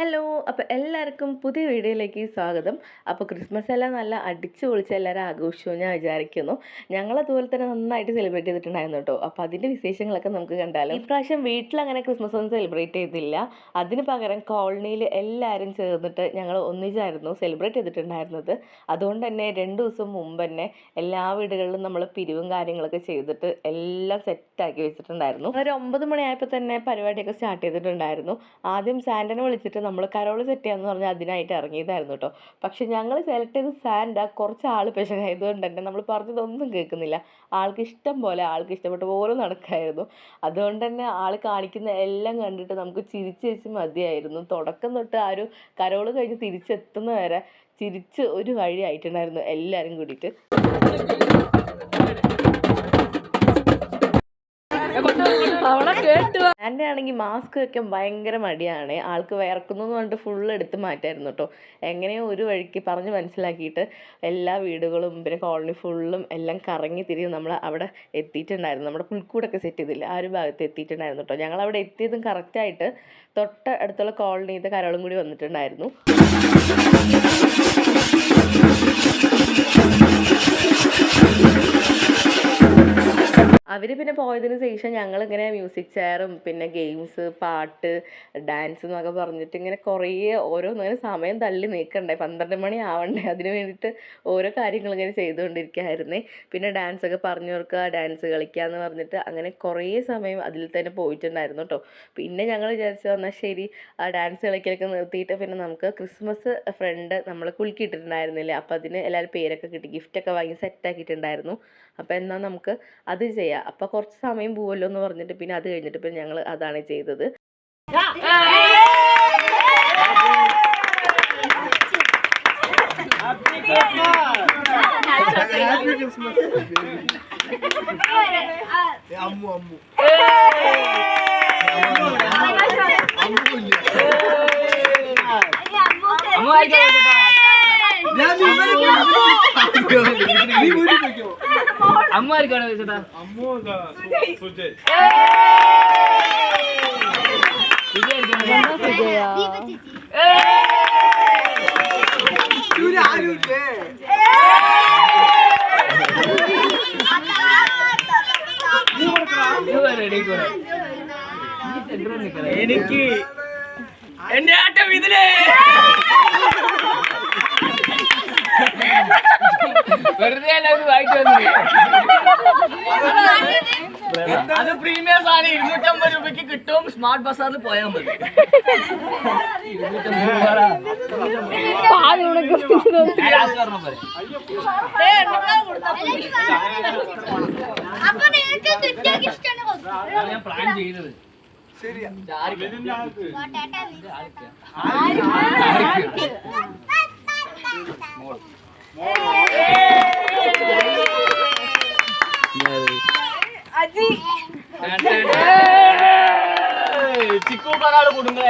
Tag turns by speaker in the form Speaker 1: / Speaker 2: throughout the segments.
Speaker 1: Hello, അപ്പോൾ എല്ലാവർക്കും പുതിയ വീഡിയോയിലേക്ക് സ്വാഗതം. അപ്പോൾ ക്രിസ്മസ് എല്ലാം നല്ല അടിച്ചു പൊളിച്ച് എല്ലാവരും ആഘോഷിച്ചു ഞാൻ വിചാരിക്കുന്നു. ഞങ്ങളതുപോലെ തന്നെ നന്നായിട്ട് സെലിബ്രേറ്റ് ചെയ്തിട്ടുണ്ടായിരുന്നു കേട്ടോ. അപ്പോൾ അതിൻ്റെ വിശേഷങ്ങളൊക്കെ നമുക്ക് കണ്ടാലോ. ഇപ്രാവശ്യം വീട്ടിലങ്ങനെ ക്രിസ്മസ് ഒന്നും സെലിബ്രേറ്റ് ചെയ്തില്ല. അതിന് പകരം കോളനിയിൽ എല്ലാവരും ചേർന്നിട്ട് ഞങ്ങൾ ഒന്നിച്ചായിരുന്നു സെലിബ്രേറ്റ് ചെയ്തിട്ടുണ്ടായിരുന്നത്. അതുകൊണ്ട് തന്നെ 2 ദിവസം മുമ്പ് തന്നെ എല്ലാ വീടുകളിലും നമ്മൾ പിരിവും കാര്യങ്ങളൊക്കെ ചെയ്തിട്ട് എല്ലാം സെറ്റാക്കി വെച്ചിട്ടുണ്ടായിരുന്നു. ഒരു 9 മണിയായപ്പോൾ തന്നെ പരിപാടിയൊക്കെ സ്റ്റാർട്ട് ചെയ്തിട്ടുണ്ടായിരുന്നു. ആദ്യം സാന്റനെ വിളിച്ചിട്ട് നമ്മൾ കരോൾ സെറ്റ് ചെയ്യാന്ന് പറഞ്ഞാൽ അതിനായിട്ട് ഇറങ്ങിയതായിരുന്നു കേട്ടോ. പക്ഷെ ഞങ്ങൾ സെലക്ട് ചെയ്ത സാന്റ കുറച്ച് ആൾ പെശകായതുകൊണ്ട് തന്നെ നമ്മൾ പറഞ്ഞതൊന്നും കേൾക്കുന്നില്ല. ആൾക്ക് ഇഷ്ടം പോലെ ആൾക്ക് ഇഷ്ടപ്പെട്ട പോലെ നടക്കായിരുന്നു. അതുകൊണ്ട് തന്നെ ആൾ കാണിക്കുന്ന എല്ലാം കണ്ടിട്ട് നമുക്ക് ചിരിച്ച് മതിയായിരുന്നു. തുടക്കം തൊട്ട് ആ ഒരു കരോൾ കഴിഞ്ഞ് തിരിച്ചെത്തുന്ന വരെ ചിരിച്ച് ഒരു വഴി ആയിട്ടുണ്ടായിരുന്നു എല്ലാവരും കൂടിയിട്ട്. എൻ്റെ ആണെങ്കിൽ മാസ്ക് വെക്കാൻ ഭയങ്കര മടിയാണ്. ആൾക്ക് വിയർക്കുന്നു എന്ന് പറഞ്ഞിട്ട് ഫുള്ള് എടുത്ത് മാറ്റായിരുന്നു കേട്ടോ. എങ്ങനെയോ ഒരു വഴിക്ക് പറഞ്ഞ് മനസ്സിലാക്കിയിട്ട് എല്ലാ വീടുകളും പിന്നെ കോളനി ഫുള്ളും എല്ലാം കറങ്ങി തിരിഞ്ഞ് നമ്മൾ അവിടെ എത്തിയിട്ടുണ്ടായിരുന്നു. നമ്മുടെ പുൽക്കൂടൊക്കെ സെറ്റ് ചെയ്തില്ല ആ ഒരു ഭാഗത്ത് എത്തിയിട്ടുണ്ടായിരുന്നു കേട്ടോ. ഞങ്ങൾ അവിടെ എത്തിയതും കറക്റ്റായിട്ട് തൊട്ട് അടുത്തുള്ള കോളനിയിലത്തെ കരോളും കൂടി വന്നിട്ടുണ്ടായിരുന്നു. അവർ പിന്നെ പോയതിന് ശേഷം ഞങ്ങളിങ്ങനെ മ്യൂസിക് ചെയറും പിന്നെ ഗെയിംസ്, പാട്ട്, ഡാൻസ് എന്നൊക്കെ പറഞ്ഞിട്ട് ഇങ്ങനെ കുറേ ഓരോന്നിങ്ങനെ സമയം തള്ളി നീക്കണ്ടേ, 12 മണി ആവണ്ടേ, അതിന് വേണ്ടിയിട്ട് ഓരോ കാര്യങ്ങൾ ഇങ്ങനെ ചെയ്തുകൊണ്ടിരിക്കുകയായിരുന്നേ. പിന്നെ ഡാൻസൊക്കെ പറഞ്ഞു കൊടുക്കുക, ഡാൻസ് കളിക്കുക എന്ന് പറഞ്ഞിട്ട് അങ്ങനെ കുറേ സമയം അതിൽ തന്നെ പോയിട്ടുണ്ടായിരുന്നു കേട്ടോ. പിന്നെ ഞങ്ങൾ വിചാരിച്ചു എന്നാൽ ശരി ആ ഡാൻസ് കളിക്കലൊക്കെ നിർത്തിയിട്ട് പിന്നെ നമുക്ക് ക്രിസ്മസ് ഫ്രണ്ട് നമ്മൾ കുലുക്കിയിട്ടിട്ടുണ്ടായിരുന്നില്ലേ, അപ്പോൾ അതിന് എല്ലാവരും പേരൊക്കെ കിട്ടി, ഗിഫ്റ്റൊക്കെ വാങ്ങി സെറ്റാക്കിയിട്ടുണ്ടായിരുന്നു. അപ്പോൾ എന്നാൽ നമുക്ക് അത് ചെയ്യാം, അപ്പോൾ കുറച്ച് സമയം പോവല്ലോ എന്ന് പറഞ്ഞിട്ട് പിന്നെ അത് കഴിഞ്ഞിട്ട് പിന്നെ ഞങ്ങൾ അതാണ് ചെയ്തത്.
Speaker 2: അമ്മ എനിക്ക് എന്റെ ആട്ടം ഇതിലേ വെറുതെ വായിച്ചു അത് പ്രീമിയം സാധനം 250 രൂപയ്ക്ക് കിട്ടും. സ്മാർട്ട് ബസാറിൽ പോയാൽ മതി. ഞാൻ പ്ലാൻ ചെയ്തത് ചിക്കു പകാള് കൊടുങ്ങ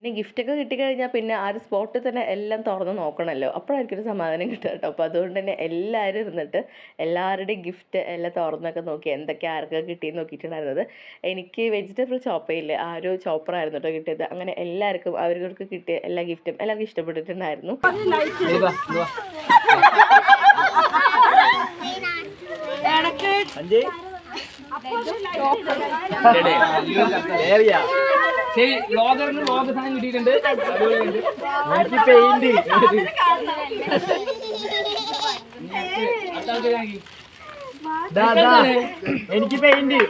Speaker 2: പിന്നെ ഗിഫ്റ്റൊക്കെ കിട്ടിക്കഴിഞ്ഞാൽ പിന്നെ ആ ഒരു സ്പോട്ടിൽ തന്നെ എല്ലാം തുറന്ന് നോക്കണമല്ലോ, അപ്പോഴായിരിക്കും ഒരു സമാധാനം കിട്ടുക കേട്ടോ. അപ്പോൾ അതുകൊണ്ട് തന്നെ എല്ലാവരും ഇരുന്നിട്ട് എല്ലാവരുടെയും ഗിഫ്റ്റ് എല്ലാം തുറന്നൊക്കെ നോക്കി എന്തൊക്കെ ആർക്കൊക്കെ കിട്ടിയെന്ന് നോക്കിയിട്ടുണ്ടായിരുന്നത്. എനിക്ക് വെജിറ്റബിൾ ചോപ്പയില്ലേ ആ ഒരു ചോപ്പറായിരുന്നു കേട്ടോ കിട്ടിയത്. അങ്ങനെ എല്ലാവർക്കും അവർക്ക് കിട്ടിയ എല്ലാ ഗിഫ്റ്റും എല്ലാവർക്കും ഇഷ്ടപ്പെട്ടിട്ടുണ്ടായിരുന്നു. ശരി, വ്ളോഗറിന് വ്ളോഗ് സാധനം കിട്ടിയിട്ടുണ്ട്. എനിക്ക് പെയിന്റ്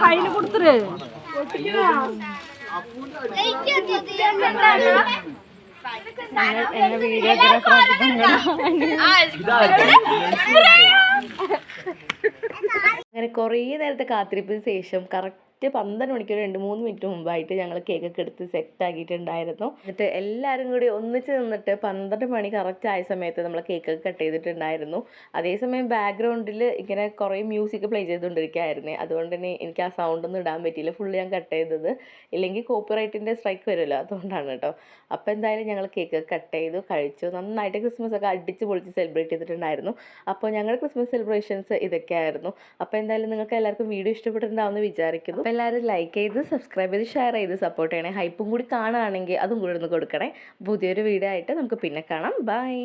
Speaker 3: കയ്യില് കൊടുത്തിട്ട്
Speaker 2: എന്നെ വീഡിയോഗ്രാഫർ അങ്ങനെ കുറേ നേരത്തെ കാത്തിരിപ്പിന് ശേഷം കറക്റ്റ് 12 മണിക്ക് 2-3 മിനിറ്റ് മുമ്പായിട്ട് ഞങ്ങൾ കേക്കൊക്കെ എടുത്ത് സെറ്റ് ആക്കിയിട്ടുണ്ടായിരുന്നു. എന്നിട്ട് എല്ലാവരും കൂടി ഒന്നിച്ച് നിന്നിട്ട് 12 മണി കറക്റ്റ് ആയ സമയത്ത് നമ്മൾ കേക്കൊക്കെ കട്ട് ചെയ്തിട്ടുണ്ടായിരുന്നു. അതേസമയം ബാക്ക്ഗ്രൗണ്ടിൽ ഇങ്ങനെ കുറേ മ്യൂസിക് പ്ലേ ചെയ്തുകൊണ്ടിരിക്കുകയായിരുന്നേ. അതുകൊണ്ട് തന്നെ എനിക്ക് ആ സൗണ്ടൊന്നും ഇടാൻ പറ്റിയില്ല. ഫുള്ള് ഞാൻ കട്ട് ചെയ്തത്. ഇല്ലെങ്കിൽ കോപ്പിറൈറ്റിൻ്റെ സ്ട്രൈക്ക് വരുമല്ലോ, അതുകൊണ്ടാണ് കേട്ടോ. അപ്പോൾ എന്തായാലും ഞങ്ങൾ കേക്ക് കട്ട് ചെയ്തു, കഴിച്ചു. നന്നായിട്ട് ക്രിസ്മസ് ഒക്കെ അടിച്ച് പൊളിച്ച് സെലിബ്രേറ്റ് ചെയ്തിട്ടുണ്ടായിരുന്നു. അപ്പോൾ ഞങ്ങളുടെ ക്രിസ്മസ് സെലിബ്രേഷൻസ് ഇതൊക്കെയായിരുന്നു. അപ്പോൾ എന്തായാലും നിങ്ങൾക്ക് എല്ലാവർക്കും വീഡിയോ ഇഷ്ടപ്പെട്ടിട്ടുണ്ടാവുമെന്ന് വിചാരിക്കുന്നു. അപ്പോൾ എല്ലാവരും ലൈക്ക് ചെയ്ത് സബ്സ്ക്രൈബ് ചെയ്ത് ഷെയർ ചെയ്ത് സപ്പോർട്ട് ചെയ്യണേ. ഹൈപ്പും കൂടി കാണുകയാണെങ്കിൽ അതും കൂടി ഒന്ന് കൊടുക്കണേ. പുതിയൊരു വീഡിയോ ആയിട്ട് നമുക്ക് പിന്നെ കാണാം. ബൈ.